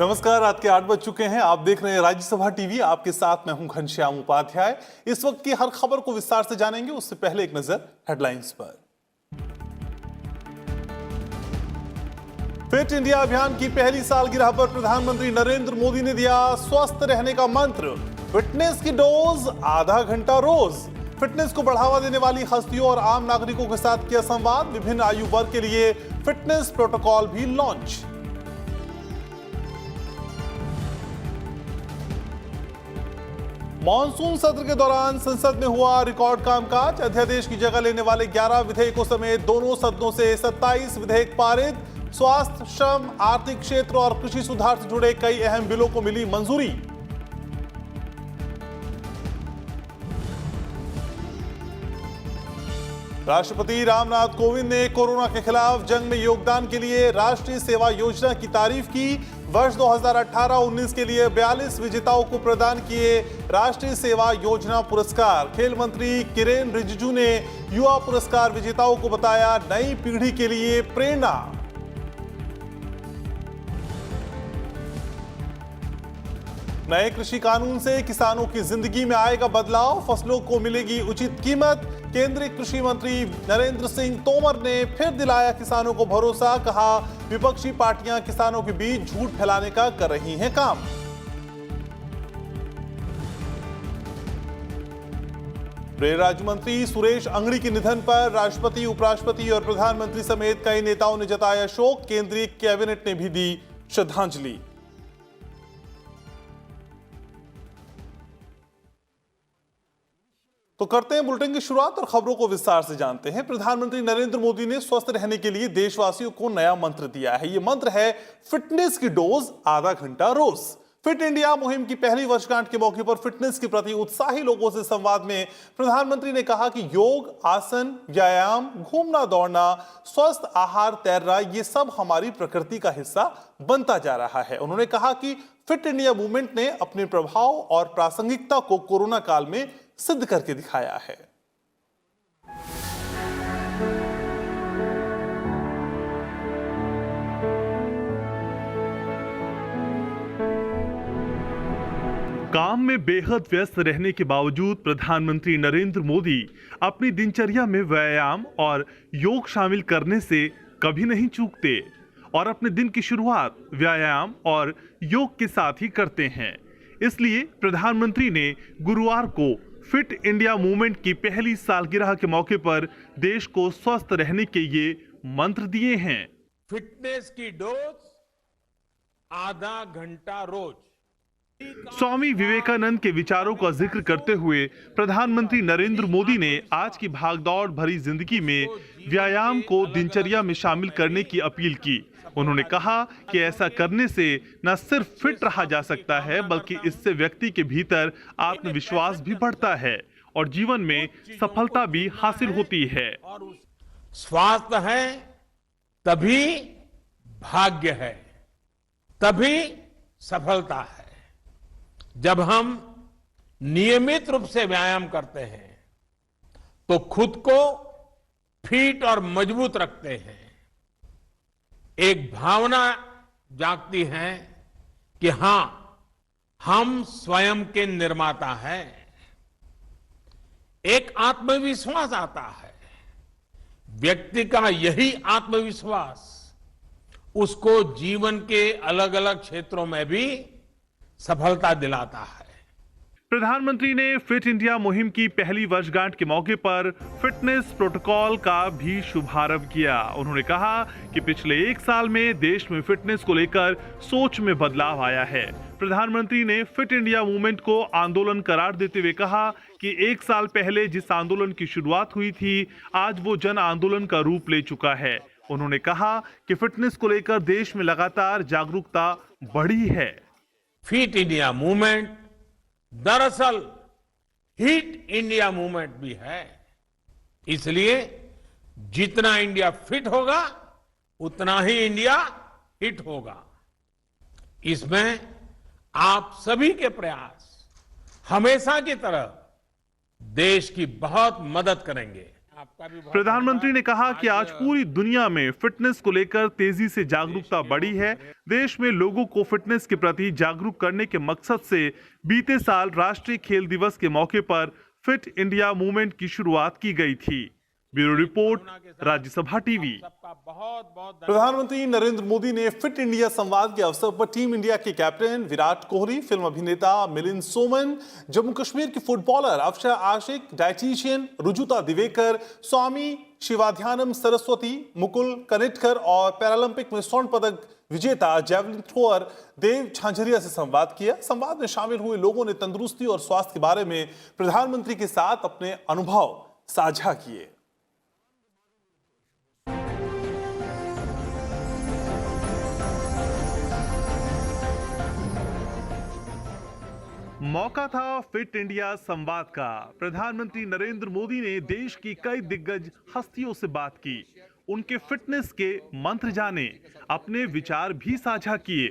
नमस्कार, रात के 8 बज चुके हैं। आप देख रहे हैं राज्यसभा टीवी। आपके साथ मैं हूं घनश्याम उपाध्याय। इस वक्त की हर खबर को विस्तार से जानेंगे, उससे पहले एक नजर हेडलाइंस पर। फिट इंडिया अभियान की पहली सालगिरह पर प्रधानमंत्री नरेंद्र मोदी ने दिया स्वस्थ रहने का मंत्र। फिटनेस की डोज आधा घंटा रोज। फिटनेस को बढ़ावा देने वाली हस्तियों और आम नागरिकों के साथ किया संवाद। विभिन्न आयु वर्ग के लिए फिटनेस प्रोटोकॉल भी लॉन्च। मॉनसून सत्र के दौरान संसद में हुआ रिकॉर्ड कामकाज। अध्यादेश की जगह लेने वाले 11 विधेयकों समेत दोनों सदनों से 27 विधेयक पारित। स्वास्थ्य, श्रम, आर्थिक क्षेत्र और कृषि सुधार से जुड़े कई अहम बिलों को मिली मंजूरी। राष्ट्रपति रामनाथ कोविंद ने कोरोना के खिलाफ जंग में योगदान के लिए राष्ट्रीय सेवा योजना की तारीफ की। वर्ष 2018-19 के लिए 42 विजेताओं को प्रदान किए राष्ट्रीय सेवा योजना पुरस्कार। खेल मंत्री किरेन रिजिजू ने युवा पुरस्कार विजेताओं को बताया नई पीढ़ी के लिए प्रेरणा। नए कृषि कानून से किसानों की जिंदगी में आएगा बदलाव। फसलों को मिलेगी उचित कीमत। केंद्रीय कृषि मंत्री नरेंद्र सिंह तोमर ने फिर दिलाया किसानों को भरोसा। कहा विपक्षी पार्टियां किसानों के बीच झूठ फैलाने का कर रही हैं काम। गृह राज्य मंत्री सुरेश अंगड़ी के निधन पर राष्ट्रपति, उपराष्ट्रपति और प्रधानमंत्री समेत कई नेताओं ने जताया शोक। केंद्रीय कैबिनेट ने भी दी श्रद्धांजलि। तो करते हैं बुलेटिन की शुरुआत और खबरों को विस्तार से जानते हैं। प्रधानमंत्री नरेंद्र मोदी ने स्वस्थ रहने के लिए देशवासियों को नया मंत्र दिया है। यह मंत्र है फिटनेस की डोज आधा घंटा रोज। फिट इंडिया मुहिम की पहली वर्षगांठ के मौके पर फिटनेस के प्रति उत्साही लोगों से संवाद में प्रधानमंत्री ने कहा कि योग, आसन, व्यायाम, घूमना दौड़ना, स्वस्थ आहार, तैरना, ये सब हमारी प्रकृति का हिस्सा बनता जा रहा है। उन्होंने कहा कि फिट इंडिया मूवमेंट ने अपने प्रभाव और प्रासंगिकता को कोरोना काल में सिद्ध करके दिखाया है। काम में बेहद व्यस्त रहने के बावजूद प्रधानमंत्री नरेंद्र मोदी अपनी दिनचर्या में व्यायाम और योग शामिल करने से कभी नहीं चूकते और अपने दिन की शुरुआत व्यायाम और योग के साथ ही करते हैं। इसलिए प्रधानमंत्री ने गुरुवार को फिट इंडिया मूवमेंट की पहली सालगिरह के मौके पर देश को स्वस्थ रहने के ये मंत्र दिए हैं। फिटनेस की डोज आधा घंटा रोज। स्वामी विवेकानंद के विचारों का जिक्र करते हुए प्रधानमंत्री नरेंद्र मोदी ने आज की भागदौड़ भरी जिंदगी में व्यायाम को दिनचर्या में शामिल करने की अपील की। उन्होंने कहा कि ऐसा करने से न सिर्फ फिट रहा जा सकता है, बल्कि इससे व्यक्ति के भीतर आत्मविश्वास भी बढ़ता है और जीवन में सफलता भी हासिल होती है। स्वास्थ्य है तभी भाग्य है, तभी सफलता है। जब हम नियमित रूप से व्यायाम करते हैं तो खुद को फिट और मजबूत रखते हैं। एक भावना जागती है कि हां, हम स्वयं के निर्माता हैं। एक आत्मविश्वास आता है। व्यक्ति का यही आत्मविश्वास उसको जीवन के अलग अलग क्षेत्रों में भी सफलता दिलाता है। प्रधानमंत्री ने फिट इंडिया मुहिम की पहली वर्षगांठ के मौके पर फिटनेस प्रोटोकॉल का भी शुभारंभ किया। उन्होंने कहा कि पिछले एक साल में देश में फिटनेस को लेकर सोच में बदलाव आया है। प्रधानमंत्री ने फिट इंडिया मूवमेंट को आंदोलन करार देते हुए कहा कि एक साल पहले जिस आंदोलन की शुरुआत हुई थी, आज वो जन आंदोलन का रूप ले चुका है। उन्होंने कहा कि फिटनेस को लेकर देश में लगातार जागरूकता बढ़ी है। फिट इंडिया मूवमेंट दरअसल हिट इंडिया मूवमेंट भी है। इसलिए जितना इंडिया फिट होगा उतना ही इंडिया हिट होगा। इसमें आप सभी के प्रयास हमेशा की तरह देश की बहुत मदद करेंगे। आपका भी बहुत प्रधानमंत्री ने कहा कि आज पूरी दुनिया में फिटनेस को लेकर तेजी से जागरूकता बढ़ी है। देश में लोगों को फिटनेस के प्रति जागरूक करने के मकसद से बीते साल राष्ट्रीय खेल दिवस के मौके पर फिट इंडिया मूवमेंट की शुरुआत की गई थी। Bureau report, Rajya Sabha TV. सबका बहुत बहुत प्रधानमंत्री नरेंद्र मोदी ने फिट इंडिया संवाद के अवसर पर टीम इंडिया के कैप्टन विराट कोहली, फिल्म अभिनेता मिलिंद सोमन, जम्मू कश्मीर के फुटबॉलर अफशा आशिक, डाइटिशियन रुजुता दिवेकर, स्वामी शिवाध्यानम सरस्वती, मुकुल कनिटकर और पैरालंपिक में स्वर्ण पदक विजेता जैवलिन थ्रोअर देव झांझरिया से संवाद किया। संवाद में शामिल हुए लोगों ने तंदुरुस्ती और स्वास्थ्य के बारे में प्रधानमंत्री के साथ अपने अनुभव साझा किए। मौका था फिट इंडिया संवाद का। प्रधानमंत्री नरेंद्र मोदी ने देश की कई दिग्गज हस्तियों से बात की, उनके फिटनेस के मंत्र जाने, अपने विचार भी साझा किए।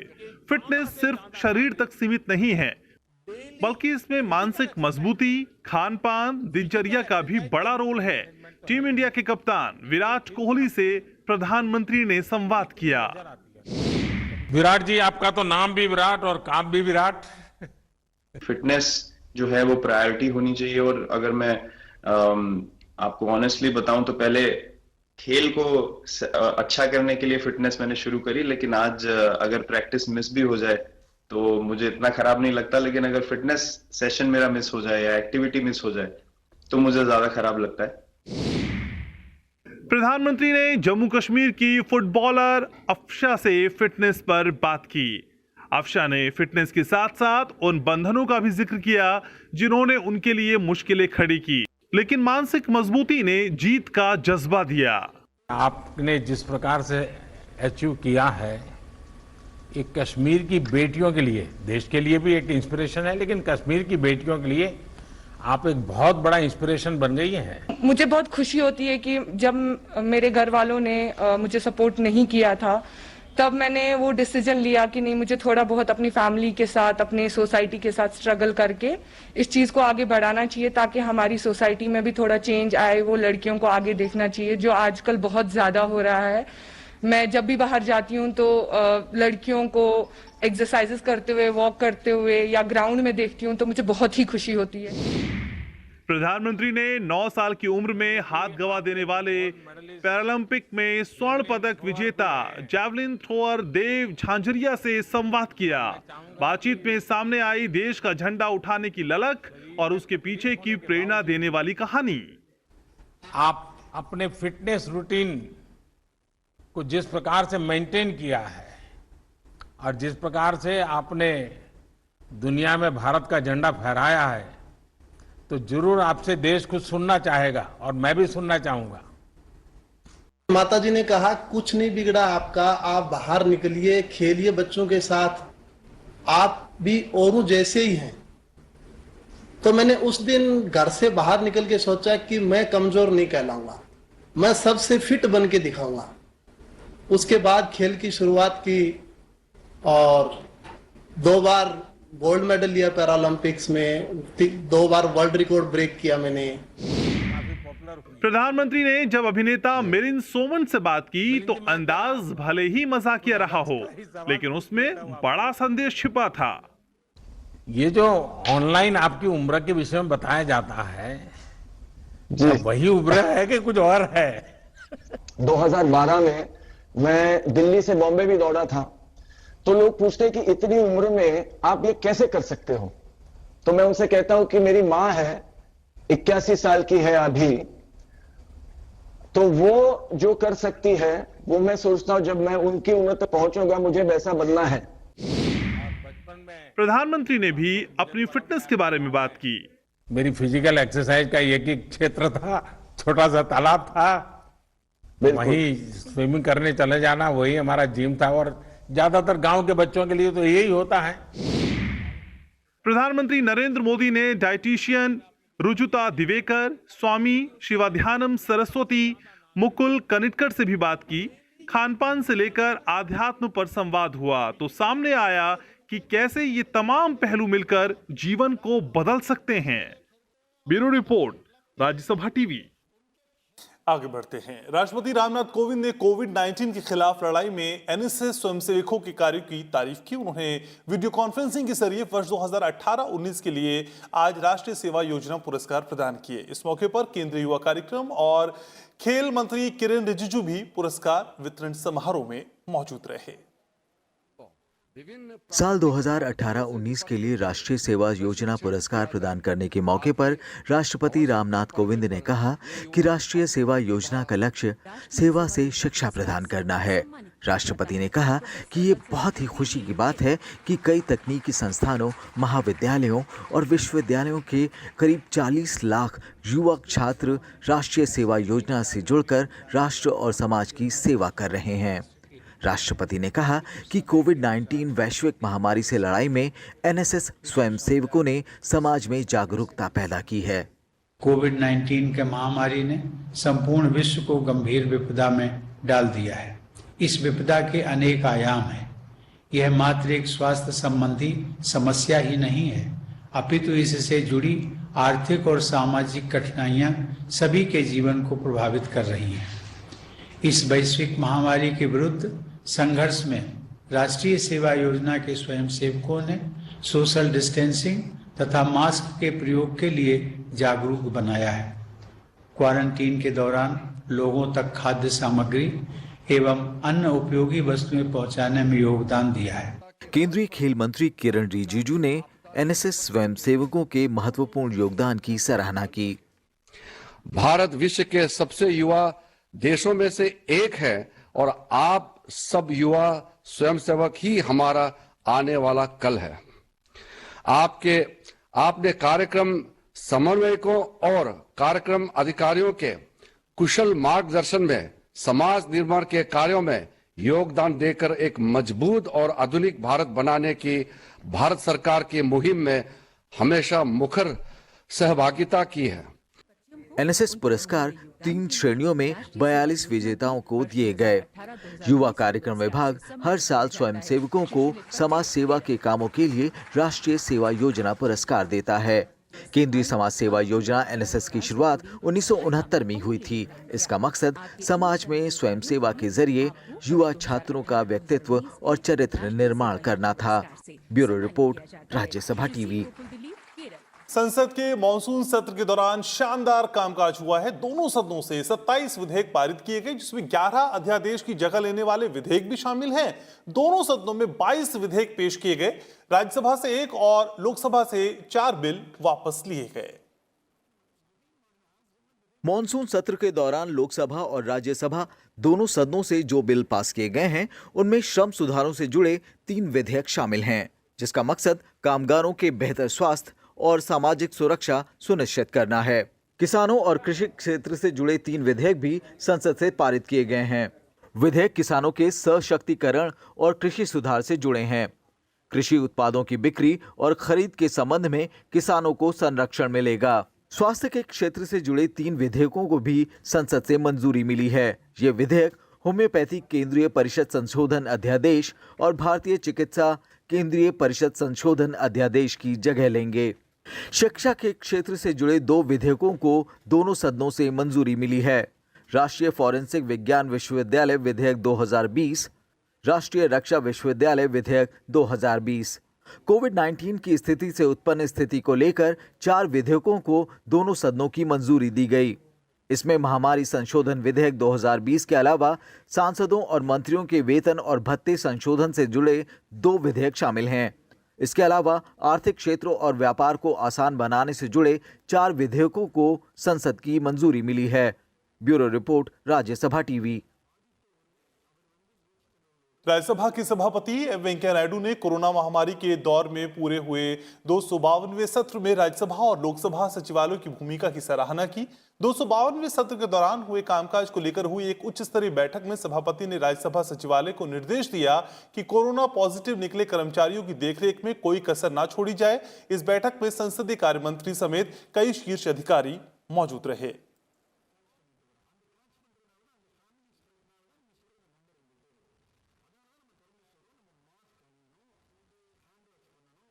फिटनेस सिर्फ शरीर तक सीमित नहीं है, बल्कि इसमें मानसिक मजबूती, खान पान, दिनचर्या का भी बड़ा रोल है। टीम इंडिया के कप्तान विराट कोहली से प्रधानमंत्री ने संवाद किया। विराट जी, आपका तो नाम भी विराट और काम भी विराट। फिटनेस जो है वो प्रायोरिटी होनी चाहिए। और अगर मैं आपको ऑनेस्टली बताऊं तो पहले खेल को अच्छा करने के लिए फिटनेस मैंने शुरू करी, लेकिन आज अगर प्रैक्टिस मिस भी हो जाए तो मुझे इतना खराब नहीं लगता, लेकिन अगर फिटनेस सेशन मेरा मिस हो जाए या एक्टिविटी मिस हो जाए तो मुझे ज्यादा खराब लगता है। प्रधानमंत्री ने जम्मू कश्मीर की फुटबॉलर अफशा से फिटनेस पर बात की। अफशा ने फिटनेस के साथ साथ उन बंधनों का भी जिक्र किया जिन्होंने उनके लिए मुश्किलें खड़ी की, लेकिन मानसिक मजबूती ने जीत का जज्बा दिया। आपने जिस प्रकार से अचीव किया है, एक कश्मीर की बेटियों के लिए, देश के लिए भी एक इंस्पिरेशन है, लेकिन कश्मीर की बेटियों के लिए आप एक बहुत बड़ा इंस्पिरेशन बन गई हैं। मुझे बहुत खुशी होती है कि जब मेरे घर वालों ने मुझे सपोर्ट नहीं किया था, तब मैंने वो डिसीजन लिया कि नहीं, मुझे थोड़ा बहुत अपनी फैमिली के साथ, अपने सोसाइटी के साथ स्ट्रगल करके इस चीज को आगे बढ़ाना चाहिए, ताकि हमारी सोसाइटी में भी थोड़ा चेंज आए। वो लड़कियों को आगे देखना चाहिए, जो आजकल बहुत ज्यादा हो रहा है। मैं जब भी बाहर जाती हूँ तो लड़कियों को एक्सरसाइजेस करते हुए, वॉक करते हुए या ग्राउंड में देखती हूँ तो मुझे बहुत ही खुशी होती है। प्रधानमंत्री ने 9 साल की उम्र में हाथ गंवा देने वाले पैरालंपिक में स्वर्ण पदक विजेता जैवलिन थ्रोअर देव झांझरिया से संवाद किया। बातचीत में सामने आई देश का झंडा उठाने की ललक और उसके पीछे की प्रेरणा देने वाली कहानी। आप अपने फिटनेस रूटीन को जिस प्रकार से मेंटेन किया है और जिस प्रकार से आपने दुनिया में भारत का झंडा फहराया है, तो जरूर आपसे देश कुछ सुनना चाहेगा और मैं भी सुनना चाहूंगा। माताजी ने कहा कुछ नहीं बिगड़ा आपका, आप बाहर निकलिए, खेलिए बच्चों के साथ, आप भी औरों जैसे ही हैं। तो मैंने उस दिन घर से बाहर निकल के सोचा कि मैं कमजोर नहीं कहलाऊंगा, मैं सबसे फिट बन के दिखाऊंगा। उसके बाद खेल की शुरुआत की और 2 बार गोल्ड मेडल लिया पैरालंपिक्स में, 2 बार वर्ल्ड रिकॉर्ड ब्रेक किया मैंने। प्रधानमंत्री ने जब अभिनेता मिलिंद सोमन से बात की तो अंदाज भले ही मजाकिया रहा हो, लेकिन उसमें बड़ा संदेश छिपा था। ये जो ऑनलाइन आपकी उम्र के विषय में बताया जाता है, तो वही उम्र है कि कुछ और है? 2012 में मैं दिल्ली से बॉम्बे भी दौड़ा था, तो लोग पूछते हैं कि इतनी उम्र में आप ये कैसे कर सकते हो। तो मैं उनसे कहता हूं कि मेरी मां है, 81 साल की है अभी, तो वो जो कर सकती है वो मैं सोचता हूं जब मैं उनकी उम्र तक पहुंचूंगा मुझे वैसा बनना है। प्रधानमंत्री ने भी अपनी फिटनेस के बारे में बात की। मेरी फिजिकल एक्सरसाइज का एक ही क्षेत्र था, छोटा सा तालाब था, वहीं स्विमिंग करने चले जाना, वही हमारा जिम था। और ज्यादातर गांव के बच्चों के लिए तो यही होता है। प्रधानमंत्री नरेंद्र मोदी ने डाइटिशियन रुजुता दिवेकर, स्वामी शिवाध्यानम सरस्वती, मुकुल कनिटकर से भी बात की। खानपान से लेकर आध्यात्म पर संवाद हुआ तो सामने आया कि कैसे ये तमाम पहलू मिलकर जीवन को बदल सकते हैं। Bureau report, Rajya Sabha TV. आगे बढ़ते हैं। राष्ट्रपति रामनाथ कोविंद ने कोविड-19 के खिलाफ लड़ाई में एनएसएस स्वयंसेवकों के कार्य की तारीफ की। उन्होंने वीडियो कॉन्फ्रेंसिंग के जरिए वर्ष 2018-19 के लिए आज राष्ट्रीय सेवा योजना पुरस्कार प्रदान किए। इस मौके पर केंद्रीय युवा कार्यक्रम और खेल मंत्री किरेन रिजिजू भी पुरस्कार वितरण समारोह में मौजूद रहे। साल 2018-19 के लिए राष्ट्रीय सेवा योजना पुरस्कार प्रदान करने के मौके पर राष्ट्रपति रामनाथ कोविंद ने कहा कि राष्ट्रीय सेवा योजना का लक्ष्य सेवा से शिक्षा प्रदान करना है। राष्ट्रपति ने कहा कि ये बहुत ही खुशी की बात है कि कई तकनीकी संस्थानों, महाविद्यालयों और विश्वविद्यालयों के करीब 40 लाख युवक छात्र राष्ट्रीय सेवा योजना से जुड़कर राष्ट्र और समाज की सेवा कर रहे हैं। राष्ट्रपति ने कहा कि कोविड-19 वैश्विक महामारी से लड़ाई में एनएसएस स्वयंसेवकों ने समाज में जागरूकता पैदा की है। कोविड-19 के महामारी ने संपूर्ण विश्व को गंभीर विपदा में डाल दिया है। इस विपदा के अनेक आयाम हैं। यह मात्र एक स्वास्थ्य संबंधी समस्या ही नहीं है, अपितु इससे जुड़ी आर्थिक और सामाजिक कठिनाइयां सभी के जीवन को प्रभावित कर रही हैं। इस वैश्विक महामारी के विरुद्ध संघर्ष में राष्ट्रीय सेवा योजना के स्वयंसेवकों ने सोशल डिस्टेंसिंग तथा मास्क के प्रयोग के लिए जागरूक बनाया है। क्वारंटीन के दौरान लोगों तक खाद्य सामग्री एवं अन्य उपयोगी वस्तुएं पहुंचाने में योगदान दिया है। केंद्रीय खेल मंत्री किरेन रिजिजू ने एनएसएस स्वयंसेवकों के महत्वपूर्ण योगदान की सराहना की। भारत विश्व के सबसे युवा देशों में से एक है और आप सब युवा स्वयंसेवक ही हमारा आने वाला कल है। आपने कार्यक्रम समन्वयकों और कार्यक्रम अधिकारियों के कुशल मार्गदर्शन में समाज निर्माण के कार्यों में योगदान देकर एक मजबूत और आधुनिक भारत बनाने की भारत सरकार की मुहिम में हमेशा मुखर सहभागिता की है। एनएसएस पुरस्कार 3 श्रेणियों में 42 विजेताओं को दिए गए। युवा कार्यक्रम विभाग हर साल स्वयंसेवकों को समाज सेवा के कामों के लिए राष्ट्रीय सेवा योजना पुरस्कार देता है। केंद्रीय समाज सेवा योजना एनएसएस की शुरुआत 1969 में हुई थी। इसका मकसद समाज में स्वयं सेवा के जरिए युवा छात्रों का व्यक्तित्व और चरित्र निर्माण करना था। Bureau report, Rajya Sabha TV. संसद के मॉनसून सत्र के दौरान शानदार कामकाज हुआ है। दोनों सदनों से 27 विधेयक पारित किए गए, जिसमें 11 अध्यादेश की जगह लेने वाले विधेयक भी शामिल हैं। दोनों सदनों में 22 विधेयक पेश किए गए। राज्यसभा से 1 और लोकसभा से 4 बिल वापस लिए गए। मॉनसून सत्र के दौरान लोकसभा और राज्यसभा दोनों सदनों से जो बिल पास किए गए हैं, उनमें श्रम सुधारों से जुड़े 3 विधेयक शामिल हैं, जिसका मकसद कामगारों के बेहतर स्वास्थ्य और सामाजिक सुरक्षा सुनिश्चित करना है। किसानों और कृषि क्षेत्र से जुड़े 3 विधेयक भी संसद से पारित किए गए हैं। विधेयक किसानों के सशक्तिकरण और कृषि सुधार से जुड़े हैं। कृषि उत्पादों की बिक्री और खरीद के संबंध में किसानों को संरक्षण मिलेगा। स्वास्थ्य के क्षेत्र से जुड़े 3 विधेयकों को भी संसद से मंजूरी मिली है। ये विधेयक होम्योपैथी केंद्रीय परिषद संशोधन अध्यादेश और भारतीय चिकित्सा केंद्रीय परिषद संशोधन अध्यादेश की जगह लेंगे। शिक्षा के क्षेत्र से जुड़े 2 विधेयकों को दोनों सदनों से मंजूरी मिली है। राष्ट्रीय फॉरेंसिक विज्ञान विश्वविद्यालय विधेयक 2020, राष्ट्रीय रक्षा विश्वविद्यालय विधेयक 2020। कोविड-19 की स्थिति से उत्पन्न स्थिति को लेकर 4 विधेयकों को दोनों सदनों की मंजूरी दी गई। इसमें महामारी संशोधन विधेयक 2020 के अलावा सांसदों और मंत्रियों के वेतन और भत्ते संशोधन से जुड़े 2 विधेयक शामिल हैं। इसके अलावा आर्थिक क्षेत्रों और व्यापार को आसान बनाने से जुड़े 4 विधेयकों को संसद की मंजूरी मिली है। Bureau report, Rajya Sabha TV. Rajya Sabha के सभापति एम वेंकैया नायडू ने कोरोना महामारी के दौर में पूरे हुए 252वें सत्र में राज्यसभा और लोकसभा सचिवालयों की भूमिका की सराहना की। 252वें सत्र के दौरान हुए कामकाज को लेकर हुई एक उच्च स्तरीय बैठक में सभापति ने राज्यसभा सचिवालय को निर्देश दिया कि कोरोना पॉजिटिव निकले कर्मचारियों की देखरेख में कोई कसर ना छोड़ी जाए। इस बैठक में संसदीय कार्य मंत्री समेत कई शीर्ष अधिकारी मौजूद रहे।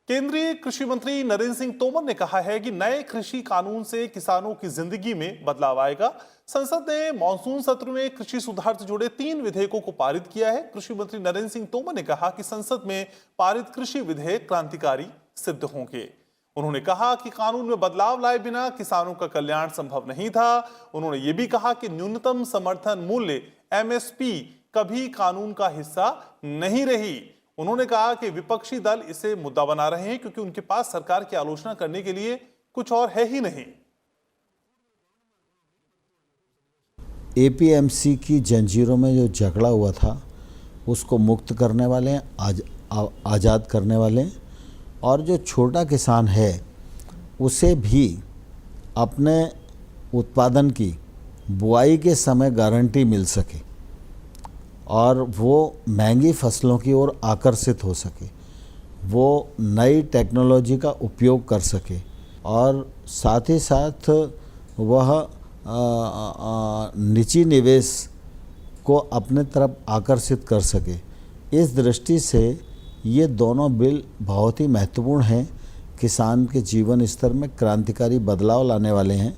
केंद्रीय कृषि मंत्री नरेंद्र सिंह तोमर ने कहा है कि नए कृषि कानून से किसानों की जिंदगी में बदलाव आएगा। संसद ने मॉनसून सत्र में कृषि सुधार से जुड़े 3 विधेयकों को पारित किया है। कृषि मंत्री नरेंद्र सिंह तोमर ने कहा कि संसद में पारित कृषि विधेयक क्रांतिकारी सिद्ध होंगे। उन्होंने कहा कि कानून में बदलाव लाए बिना किसानों का कल्याण संभव नहीं था। उन्होंने ये भी कहा कि न्यूनतम समर्थन मूल्य MSP कभी कानून का हिस्सा नहीं रही। उन्होंने कहा कि विपक्षी दल इसे मुद्दा बना रहे हैं क्योंकि उनके पास सरकार की आलोचना करने के लिए कुछ और है ही नहीं। APMC की जंजीरों में जो झगड़ा हुआ था उसको मुक्त करने वाले हैं, आज़ाद करने वाले हैं, और जो छोटा किसान है उसे भी अपने उत्पादन की बुआई के समय गारंटी मिल सके और वो महंगी फसलों की ओर आकर्षित हो सके, वो नई टेक्नोलॉजी का उपयोग कर सके और साथ ही साथ वह निजी निवेश को अपने तरफ आकर्षित कर सके। इस दृष्टि से ये दोनों बिल बहुत ही महत्वपूर्ण हैं, किसान के जीवन स्तर में क्रांतिकारी बदलाव लाने वाले हैं।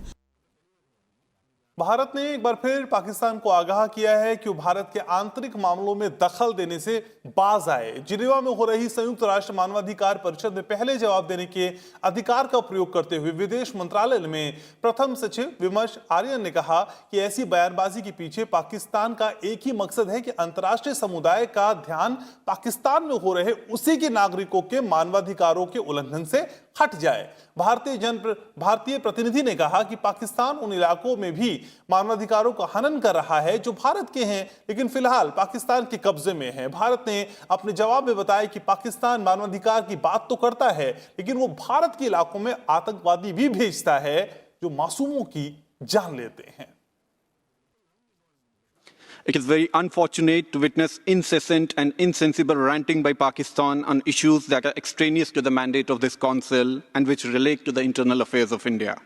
भारत ने एक बार फिर पाकिस्तान को आगाह किया है कि वो भारत के आंतरिक मामलों में दखल देने से बाज आए। जिनेवा में हो रही संयुक्त राष्ट्र मानवाधिकार परिषद में पहले जवाब देने के अधिकार का प्रयोग करते हुए विदेश मंत्रालय में प्रथम सचिव विमर्श आर्यन ने कहा कि ऐसी बयानबाजी के पीछे पाकिस्तान का एक ही मकसद है कि अंतर्राष्ट्रीय समुदाय का ध्यान पाकिस्तान में हो रहे उसी के नागरिकों के मानवाधिकारों के उल्लंघन से हट जाए। भारतीय प्रतिनिधि ने कहा कि पाकिस्तान उन इलाकों में भी मानवाधिकारों का हनन कर रहा है जो भारत के हैं लेकिन फिलहाल पाकिस्तान के कब्जे में हैं। भारत ने अपने जवाब में बताया कि पाकिस्तान मानवाधिकार की बात तो करता है लेकिन वो भारत के इलाकों में आतंकवादी भी भेजता है जो मासूमों की जान लेते हैं। It is very unfortunate to witness incessant and insensible ranting by Pakistan on issues that are extraneous to the mandate of this council and which relate to the internal affairs of India.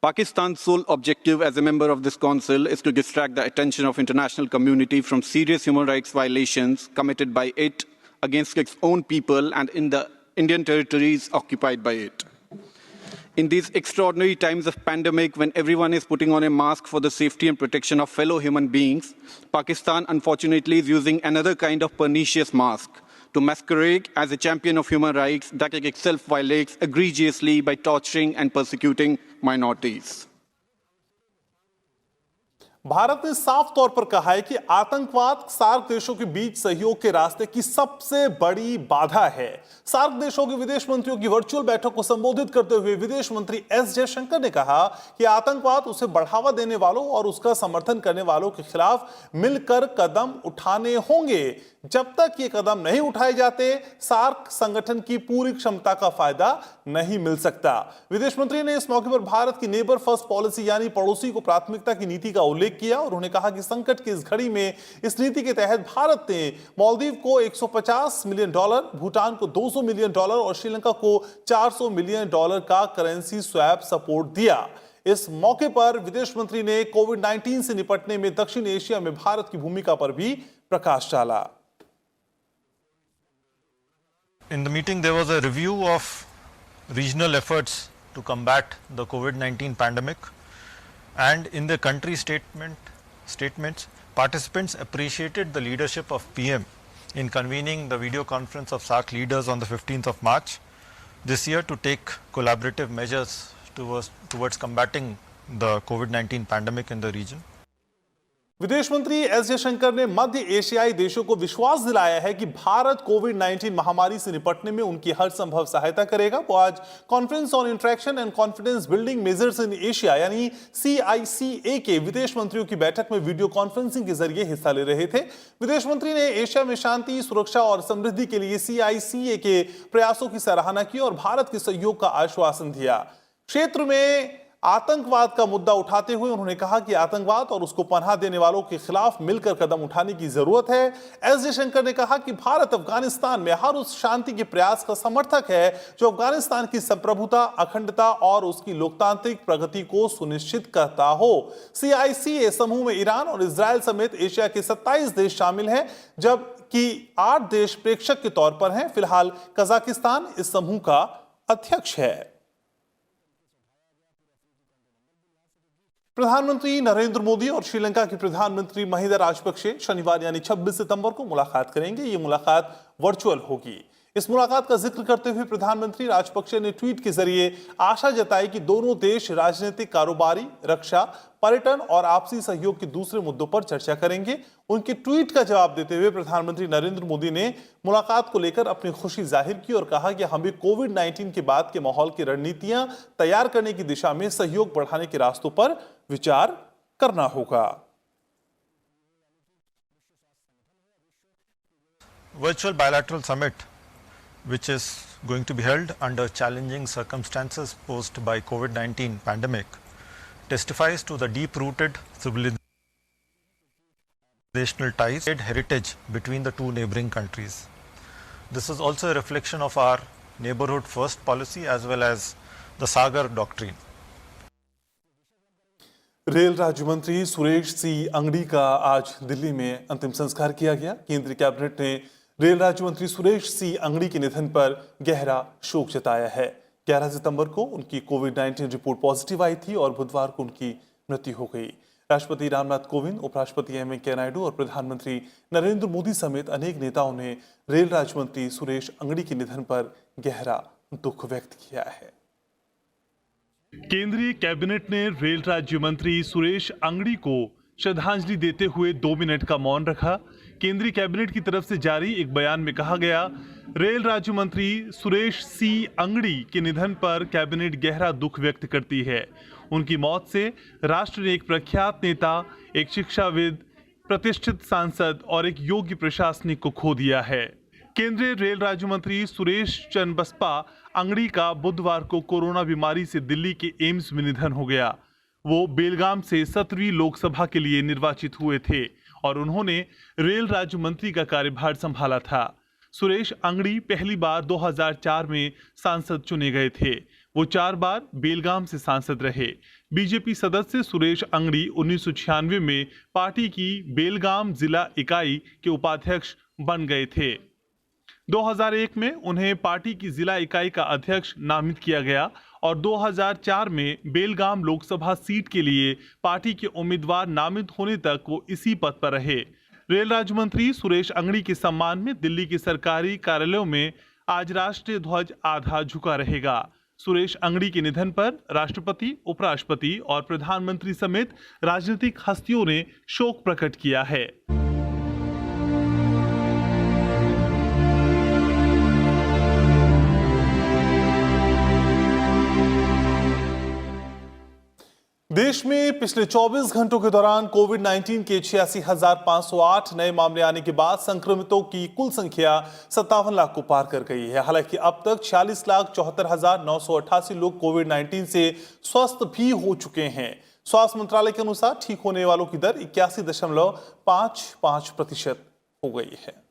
Pakistan's sole objective as a member of this council is to distract the attention of international community from serious human rights violations committed by it against its own people and in the Indian territories occupied by it. In these extraordinary times of pandemic, when everyone is putting on a mask for the safety and protection of fellow human beings, Pakistan unfortunately is using another kind of pernicious mask to masquerade as a champion of human rights that it itself violates egregiously by torturing and persecuting minorities. Bharat ने साफ तौर पर कहा है कि आतंकवाद SAARC देशों के बीच सहयोग के रास्ते की सबसे बड़ी बाधा है। सार्क देशों के विदेश मंत्रियों की वर्चुअल बैठक को संबोधित करते हुए विदेश मंत्री एस जयशंकर ने कहा कि आतंकवाद उसे बढ़ावा देने वालों और उसका समर्थन करने वालों के खिलाफ मिलकर कदम उठाने होंगे। जब तक ये कदम नहीं उठाए जाते, सार्क संगठन की पूरी क्षमता का फायदा नहीं मिल सकता। विदेश मंत्री ने इस मौके पर भारत की नेबर फर्स्ट पॉलिसी यानी पड़ोसी को प्राथमिकता की नीति का उल्लेख किया और उन्होंने कहा कि संकट की इस घड़ी में इस नीति के तहत भारत ने मालदीव को $150 मिलियन, भूटान को $200 मिलियन और श्रीलंका को $400 मिलियन का करेंसी स्वैप सपोर्ट दिया। इस मौके पर विदेश मंत्री ने कोविड-19 से निपटने में दक्षिण एशिया में भारत की भूमिका पर भी प्रकाश डाला। In the meeting, there was a review of regional efforts to combat the COVID-19 pandemic, and in the country statements, participants appreciated the leadership of PM in convening the video conference of SAARC leaders on the 15th of March this year to take collaborative measures towards combating the COVID-19 pandemic in the region. विदेश मंत्री S Jaishankar ने मध्य एशियाई देशों को विश्वास दिलाया है कि भारत कोविड-19 महामारी से निपटने में उनकी हर संभव सहायता करेगा। वो आज conference on interaction and confidence building measures in Asia यानी CICA के विदेश मंत्रियों की बैठक में वीडियो कॉन्फ्रेंसिंग के जरिए हिस्सा ले रहे थे। विदेश मंत्री ने एशिया में शांति, सुरक्षा और समृद्धि के लिए CICA के प्रयासों की सराहना की और भारत के सहयोग का आश्वासन दिया। क्षेत्र में आतंकवाद का मुद्दा उठाते हुए उन्होंने कहा कि आतंकवाद और उसको पनाह देने वालों के खिलाफ मिलकर कदम उठाने की जरूरत है। एस जयशंकर ने कहा कि भारत अफगानिस्तान में हर उस शांति के प्रयास का समर्थक है जो अफगानिस्तान की संप्रभुता, अखंडता और उसकी लोकतांत्रिक प्रगति को सुनिश्चित करता हो। CICA समूह में ईरान और इजराइल समेत एशिया के 27 देश शामिल हैं, जबकि 8 देश प्रेक्षक के तौर पर हैं। फिलहाल कजाकिस्तान इस समूह का अध्यक्ष है। प्रधानमंत्री नरेंद्र मोदी और श्रीलंका के प्रधानमंत्री महिंदा राजपक्षे शनिवार यानी 26 सितंबर को मुलाकात करेंगे। ये मुलाकात वर्चुअल होगी। इस मुलाकात का जिक्र करते हुए प्रधानमंत्री राजपक्षे ने ट्वीट के जरिए आशा जताई कि दोनों देश राजनीतिक, कारोबारी, रक्षा, पर्यटन और आपसी सहयोग के दूसरे मुद्दों पर चर्चा करेंगे। उनके ट्वीट का जवाब देते हुए प्रधानमंत्री नरेंद्र मोदी ने मुलाकात को लेकर अपनी खुशी जाहिर की और कहा कि हमें कोविड-19 के बाद के माहौल की रणनीतियां तैयार करने की दिशा में सहयोग बढ़ाने के रास्तों पर विचार करना होगा। Virtual bilateral summit, which is going to be held under challenging circumstances posed by COVID-19 pandemic, testifies to the deep-rooted civilizational ties and heritage between the two neighboring countries. This is also a reflection of our neighborhood first policy as well as the Sagar doctrine. Rail राज्य मंत्री सुरेश सी अंगड़ी का आज दिल्ली में अंतिम संस्कार किया गया। केंद्रीय कैबिनेट ने रेल राज्य मंत्री सुरेश सी अंगड़ी के निधन पर गहरा शोक जताया है। 11 सितंबर को उनकी कोविड-19 रिपोर्ट पॉजिटिव आई थी और बुधवार को उनकी मृत्यु हो गई। राष्ट्रपति रामनाथ कोविंद, उपराष्ट्रपति एम वेंकैया नायडू और प्रधानमंत्री नरेंद्र मोदी समेत अनेक नेताओं ने रेल राज्य मंत्री सुरेश अंगड़ी के निधन पर गहरा दुख व्यक्त किया है। केंद्रीय कैबिनेट ने रेल राज्य मंत्री सुरेश अंगड़ी को श्रद्धांजलि देते हुए 2 मिनट का मौन रखा। केंद्रीय कैबिनेट की तरफ से जारी एक बयान में कहा गया, रेल राज्य मंत्री सुरेश सी अंगड़ी के निधन पर कैबिनेट गहरा दुख व्यक्त करती है। उनकी मौत से राष्ट्र ने एक प्रख्यात नेता, एक शिक्षाविद, प्रतिष्ठित सांसद और एक योग्य प्रशासनिक को खो दिया है। केंद्रीय रेल राज्य मंत्री सुरेश चंद्र बसपा अंगड़ी का बुधवार को कोरोना बीमारी से दिल्ली के एम्स में निधन हो गया। वो बेलगाम से 17वीं लोकसभा के लिए निर्वाचित हुए थे और उन्होंने रेल राज्य मंत्री का कार्यभार संभाला था। सुरेश अंगड़ी पहली बार 2004 में सांसद चुने गए थे। वो 4 बार बेलगाम से सांसद रहे। बीजेपी सदस्य सुरेश अंगड़ी 1996 में पार्टी की बेलगाम जिला इकाई के उपाध्यक्ष बन गए थे। 2001 में उन्हें पार्टी की जिला इकाई का अध्यक्ष नामित किया गया और 2004 में बेलगाम लोकसभा सीट के लिए पार्टी के उम्मीदवार नामित होने तक वो इसी पद पर रहे। रेल राज्य मंत्री सुरेश अंगड़ी के सम्मान में दिल्ली के सरकारी कार्यालयों में आज राष्ट्रीय ध्वज आधा झुका रहेगा। सुरेश अंगड़ी के निधन पर राष्ट्रपति, उपराष्ट्रपति और प्रधानमंत्री समेत राजनीतिक हस्तियों ने शोक प्रकट किया है। देश में पिछले 24 घंटों के दौरान कोविड-19 के 86,508 नए मामले आने के बाद संक्रमितों की कुल संख्या 57 लाख को पार कर गई है। हालांकि अब तक 46,74,988 लोग कोविड-19 से स्वस्थ भी हो चुके हैं। स्वास्थ्य मंत्रालय के अनुसार ठीक होने वालों की दर 81.55% हो गई है।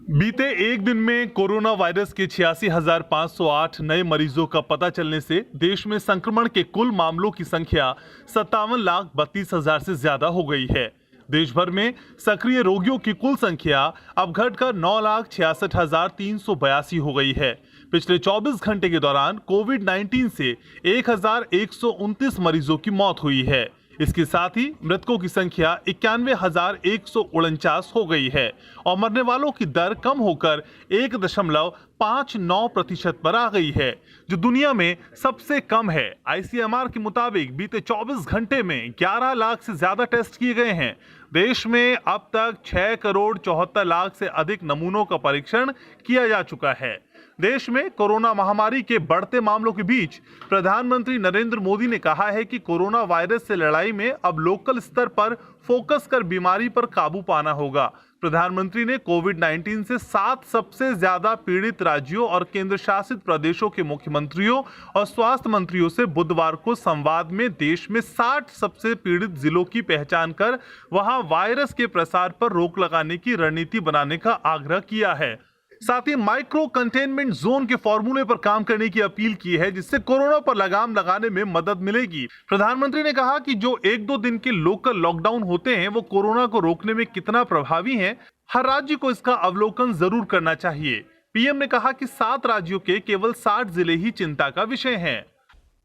बीते एक दिन में कोरोना वायरस के 86,508 नए मरीजों का पता चलने से देश में संक्रमण के कुल मामलों की संख्या 57,32,000 से ज्यादा हो गई है। देश भर में सक्रिय रोगियों की कुल संख्या अब घटकर 9,66,382 हो गई है। पिछले 24 घंटे के दौरान कोविड-19 से 1,129 मरीजों की मौत हुई है। इसके साथ ही मृतकों की संख्या 91,149 हो गई है और मरने वालों की दर कम होकर 1.59% पर आ गई है, जो दुनिया में सबसे कम है। ICMR के मुताबिक बीते 24 घंटे में 11 लाख से ज्यादा टेस्ट किए गए हैं। देश में अब तक 6 करोड़ 74 लाख से अधिक नमूनों का परीक्षण किया जा चुका है। देश में कोरोना महामारी के बढ़ते मामलों के बीच प्रधानमंत्री नरेंद्र मोदी ने कहा है कि कोरोना वायरस से लड़ाई में अब लोकल स्तर पर फोकस कर बीमारी पर काबू पाना होगा। प्रधानमंत्री ने कोविड-19 से 7 सबसे ज्यादा पीड़ित राज्यों और केंद्र शासित प्रदेशों के मुख्यमंत्रियों और स्वास्थ्य मंत्रियों से बुधवार को संवाद में देश में 60 सबसे पीड़ित जिलों की पहचान कर वहां वायरस के प्रसार पर रोक लगाने की रणनीति बनाने का आग्रह किया है। साथ ही माइक्रो कंटेनमेंट जोन के फॉर्मूले पर काम करने की अपील की है, जिससे कोरोना पर लगाम लगाने में मदद मिलेगी। प्रधानमंत्री ने कहा कि जो 1-2 दिन के लोकल लॉकडाउन होते हैं वो कोरोना को रोकने में कितना प्रभावी हैं, हर राज्य को इसका अवलोकन जरूर करना चाहिए। पीएम ने कहा कि 7 राज्यों के केवल 60 जिले ही चिंता का विषय हैं।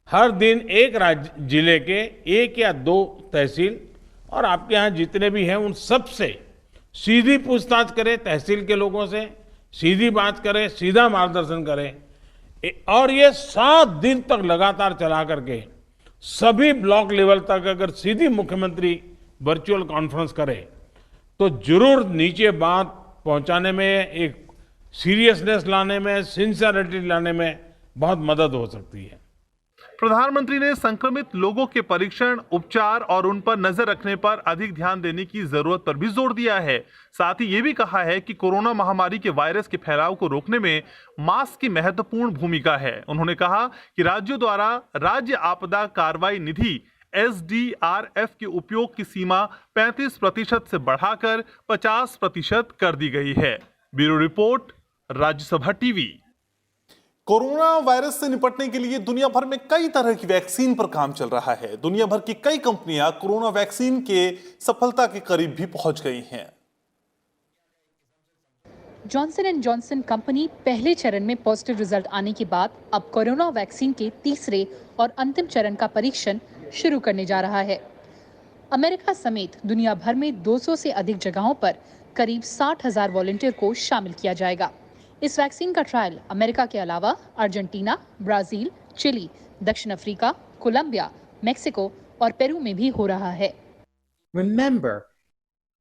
हर दिन एक जिले के 1 या 2 तहसील और आपके यहाँ जितने भी हैं उन सब से सीधी पूछताछ करें, तहसील के लोगों से सीधी बात करें, सीधा मार्गदर्शन करें और ये 7 दिन तक लगातार चला करके सभी ब्लॉक लेवल तक अगर सीधी मुख्यमंत्री वर्चुअल कॉन्फ्रेंस करे तो जरूर नीचे बात पहुंचाने में, एक सीरियसनेस लाने में, सिंसियरिटी लाने में बहुत मदद हो सकती है। प्रधानमंत्री ने संक्रमित लोगों के परीक्षण, उपचार और उन पर नजर रखने पर अधिक ध्यान देने की जरूरत पर भी जोर दिया है। साथ ही ये भी कहा है कि कोरोना महामारी के वायरस के फैलाव को रोकने में मास्क की महत्वपूर्ण भूमिका है। उन्होंने कहा कि राज्यों द्वारा राज्य आपदा कार्रवाई निधि SDRF के उपयोग की सीमा 35% से बढ़ाकर 50% कर दी गई है। Bureau report, Rajya Sabha TV. Corona virus से निपटने के लिए दुनिया भर में कई तरह की वैक्सीन पर काम चल रहा है। दुनिया भर की कई कंपनियां कोरोना वैक्सीन के सफलता के करीब भी पहुंच गई हैं। जॉनसन एंड जॉनसन कंपनी पहले चरण में पॉजिटिव रिजल्ट आने के बाद अब कोरोना वैक्सीन के तीसरे और अंतिम चरण का परीक्षण शुरू करने जा रहा है। अमेरिका समेत दुनिया भर में 200 से अधिक जगहों पर करीब 60,000 वॉलंटियर को शामिल किया जाएगा। इस वैक्सीन का ट्रायल अमेरिका के अलावा अर्जेंटीना, ब्राजील, चिली, दक्षिण अफ्रीका, कोलंबिया, मेक्सिको और पेरू में भी हो रहा है। Remember,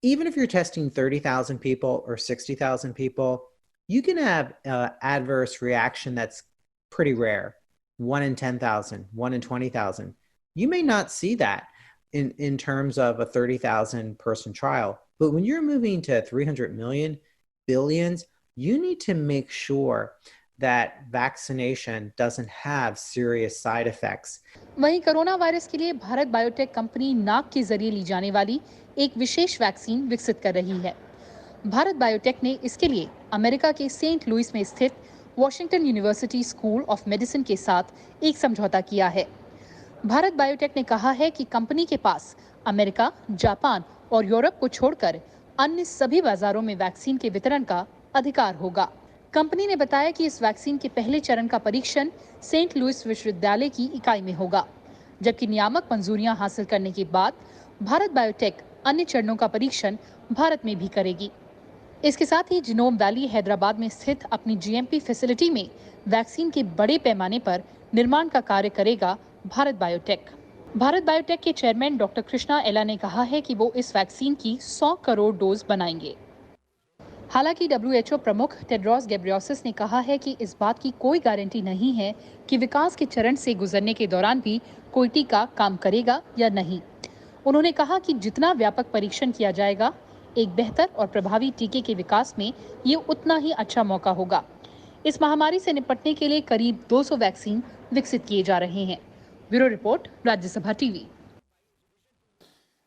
even if you're testing 30,000 people or 60,000 people, you can have adverse reaction that's pretty rare. 1 in 10,000, 1 in 20,000. You may not see that in terms of a 30,000 person trial, but when you're moving to 300 million, billions, you need to make sure that vaccination doesn't have serious side effects. वहीं corona virus के लिए Bharat biotech company नाक के जरिए ली जाने वाली एक विशेष vaccine विकसित कर रही है। भारत बायोटेक ने इसके लिए अमेरिका के सेंट लुइस में स्थित Washington university school of medicine के साथ एक समझौता किया है। भारत बायोटेक ने कहा है कि कंपनी के पास अमेरिका, जापान और यूरोप को छोड़कर अन्य सभी बाजारों में वैक्सीन के वितरण का अधिकार होगा। कंपनी ने बताया कि इस वैक्सीन के पहले चरण का परीक्षण सेंट लुइस विश्वविद्यालय की इकाई में होगा, जबकि नियामक मंजूरियां हासिल करने के बाद भारत बायोटेक अन्य चरणों का परीक्षण भारत में भी करेगी। इसके साथ ही जिनोम वैली हैदराबाद में स्थित अपनी GMP फैसिलिटी में वैक्सीन के बड़े पैमाने पर निर्माण का कार्य करेगा भारत बायोटेक। भारत बायोटेक के चेयरमैन डॉक्टर कृष्णा एला ने कहा है कि वो इस वैक्सीन की 100 करोड़ डोज बनाएंगे। हालांकि WHO प्रमुख टेड्रोस गेब्रेयेसस ने कहा है कि इस बात की कोई गारंटी नहीं है कि विकास के चरण से गुजरने के दौरान भी कोई टीका काम करेगा या नहीं। उन्होंने कहा कि जितना व्यापक परीक्षण किया जाएगा, एक बेहतर और प्रभावी टीके के विकास में ये उतना ही अच्छा मौका होगा। इस महामारी से निपटने के लिए करीब 200 वैक्सीन विकसित किए जा रहे हैं। Bureau report, Rajya Sabha TV.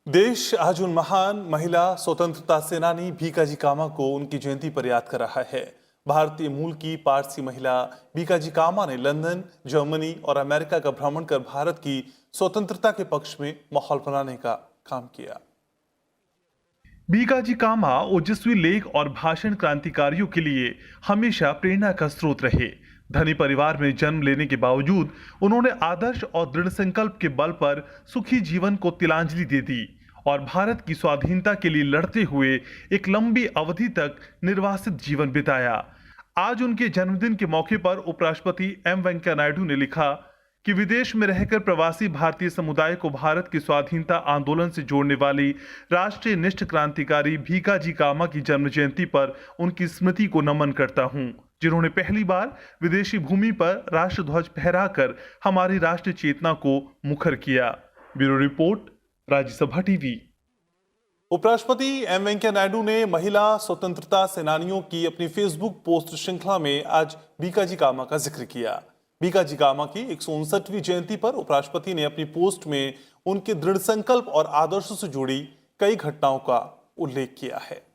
देश आज उन महान महिला स्वतंत्रता सेनानी भीकाजी कामा को उनकी जयंती पर याद कर रहा है। भारतीय मूल की पारसी महिला भीकाजी कामा ने लंदन, जर्मनी और अमेरिका का भ्रमण कर भारत की स्वतंत्रता के पक्ष में माहौल बनाने का काम किया। भीकाजी कामा ओजस्वी लेख और भाषण क्रांतिकारियों के लिए हमेशा प्रेरणा का स्रोत रहे। धनी परिवार में जन्म लेने के बावजूद उन्होंने आदर्श और दृढ़ संकल्प के बल पर सुखी जीवन को तिलांजलि दे दी और भारत की स्वाधीनता के लिए लड़ते हुए एक लंबी अवधि तक निर्वासित जीवन बिताया। आज उनके जन्मदिन के मौके पर उपराष्ट्रपति M वेंकैया नायडू ने लिखा कि विदेश में रहकर प्रवासी भारतीय समुदाय को भारत की स्वाधीनता आंदोलन से जोड़ने वाली राष्ट्रीय निष्ठ क्रांतिकारी भीकाजी कामा की जन्म जयंती पर उनकी स्मृति को नमन करता हूं। जिन्होंने पहली बार विदेशी भूमि पर राष्ट्रध्वज फहराकर हमारी राष्ट्रीय चेतना को मुखर किया। Bureau report, Rajya Sabha TV. उपराष्ट्रपति एम वेंकैया नायडू ने महिला स्वतंत्रता सेनानियों की अपनी फेसबुक पोस्ट श्रृंखला में आज भीकाजी कामा का जिक्र किया। भीकाजी कामा की 159वीं जयंती पर उपराष्ट्रपति ने अपनी पोस्ट में उनके दृढ़ संकल्प और आदर्शों से जुड़ी कई घटनाओं का उल्लेख किया है।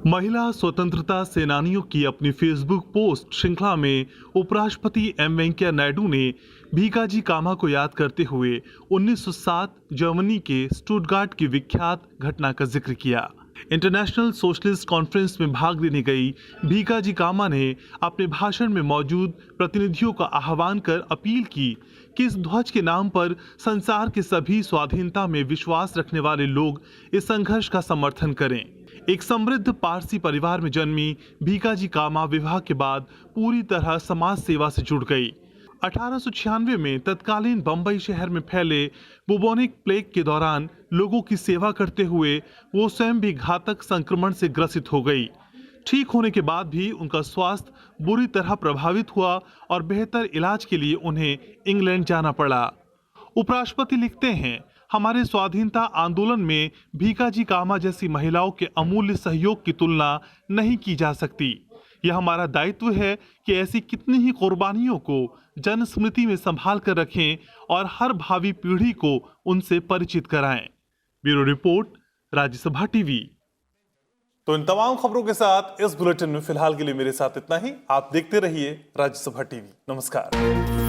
महिला स्वतंत्रता सेनानियों की अपनी फेसबुक पोस्ट श्रृंखला में उपराष्ट्रपति एम वेंकैया नायडू ने भीकाजी कामा को याद करते हुए 1907 जर्मनी के स्टुटगार्ट की विख्यात घटना का जिक्र किया। इंटरनेशनल सोशलिस्ट कॉन्फ्रेंस में भाग लेने गई भीकाजी कामा ने अपने भाषण में मौजूद प्रतिनिधियों का आह्वान कर अपील की कि इस ध्वज के नाम पर संसार के सभी स्वाधीनता में विश्वास रखने वाले लोग इस संघर्ष का समर्थन करें। एक समृद्ध पारसी परिवार में जन्मी भीकाजी कामा विवाह के बाद पूरी तरह समाज सेवा से जुड़ गई। 1896 में तत्कालीन बंबई शहर में फैले बुबोनिक प्लेग के दौरान लोगों की सेवा करते हुए वो स्वयं भी घातक संक्रमण से ग्रसित हो गई। ठीक होने के बाद भी उनका स्वास्थ्य बुरी तरह प्रभावित हुआ और बेहतर इलाज के लिए उन्हें इंग्लैंड जाना पड़ा। उपराष्ट्रपति लिखते हैं, हमारे स्वाधीनता आंदोलन में भीकाजी कामा जैसी महिलाओं के अमूल्य सहयोग की तुलना नहीं की जा सकती। यह हमारा दायित्व है कि ऐसी कितनी ही कुर्बानियों को जन स्मृति में संभाल कर रखें और हर भावी पीढ़ी को उनसे परिचित कराएं। Bureau report, Rajya Sabha TV. तो इन तमाम खबरों के साथ इस बुलेटिन में फिलहाल के लिए मेरे साथ इतना ही। आप देखते रहिए राज्यसभा टीवी। नमस्कार।